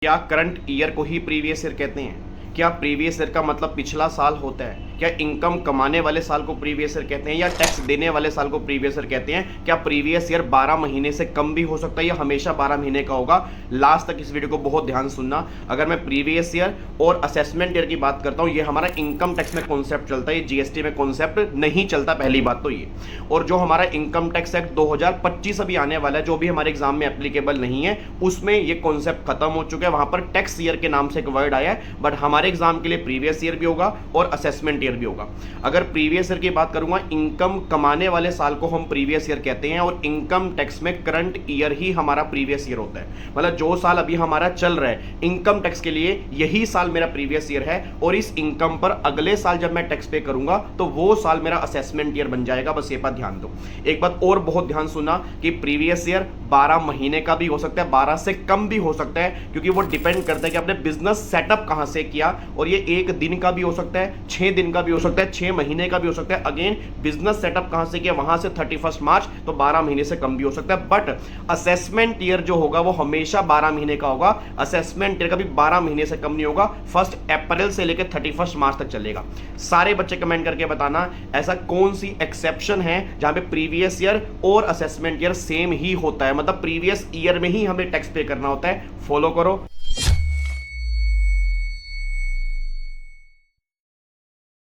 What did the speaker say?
क्या current year को ही previous year कहते हैं? क्या प्रीवियस ईयर का मतलब पिछला साल होता है? क्या इनकम कमाने वाले साल को प्रीवियस ईयर कहते हैं या टैक्स देने वाले साल को प्रीवियस ईयर कहते हैं? क्या प्रीवियस ईयर 12 महीने से कम भी हो सकता है या हमेशा 12 महीने का होगा? लास्ट तक इस वीडियो को बहुत ध्यान सुनना। अगर मैं प्रीवियस ईयर और असेसमेंट ईयर की बात करता हूं, ये हमारा इनकम टैक्स में कॉन्सेप्ट चलता है, जीएसटी में कॉन्सेप्ट नहीं चलता, पहली बात तो ये। और जो हमारा इनकम टैक्स एक्ट 2025 अभी आने वाला है, जो भी हमारे एग्जाम में एप्लीकेबल नहीं है, उसमें ये कॉन्सेप्ट खत्म हो चुका है। वहां पर टैक्स ईयर के नाम से एक वर्ड आया है, बट हमारे एग्जाम के लिए प्रीवियस ईयर भी होगा और असेसमेंट ईयर भी होगा। अगर प्रीवियस ईयर की बात करूंगा, इनकम कमाने वाले साल को हम प्रीवियस ईयर कहते हैं और इनकम टैक्स में करंट ईयर ही हमारा प्रीवियस ईयर होता है। मतलब जो साल अभी हमारा चल रहा है इनकम टैक्स के लिए, यही साल मेरा प्रीवियस ईयर है और इस इनकम पर अगले साल जब मैं टैक्स पे करूंगा तो वो साल मेरा असेसमेंट ईयर बन जाएगा। बस ये बात ध्यान दो। एक बात और बहुत ध्यान सुनना कि प्रीवियस ईयर 12 महीने का भी हो सकता है, 12 से कम भी हो सकता है, क्योंकि वो डिपेंड करता है कि आपने बिजनेस सेटअप कहां से किया। और ये 1 दिन का भी हो सकता है, 6 दिन का भी हो सकता है, 6 महीने का भी हो सकता है। अगेन बिजनेस सेटअप कहां से किया, वहां से 31 मार्च, तो 12 महीने से कम भी हो सकता है। बट असेसमेंट ईयर जो होगा वो हमेशा 12 महीने का होगा। असेसमेंट ईयर का भी 12 महीने से कम नहीं होगा। 1 अप्रैल से लेकर 31 मार्च तक चलेगा। सारे बच्चे कमेंट करके बताना ऐसा कौन सी एक्सेप्शन है जहां पे प्रीवियस ईयर और असेसमेंट ईयर सेम ही होता है, मतलब प्रीवियस ईयर में ही हमें टैक्स पे करना होता है। फॉलो करो।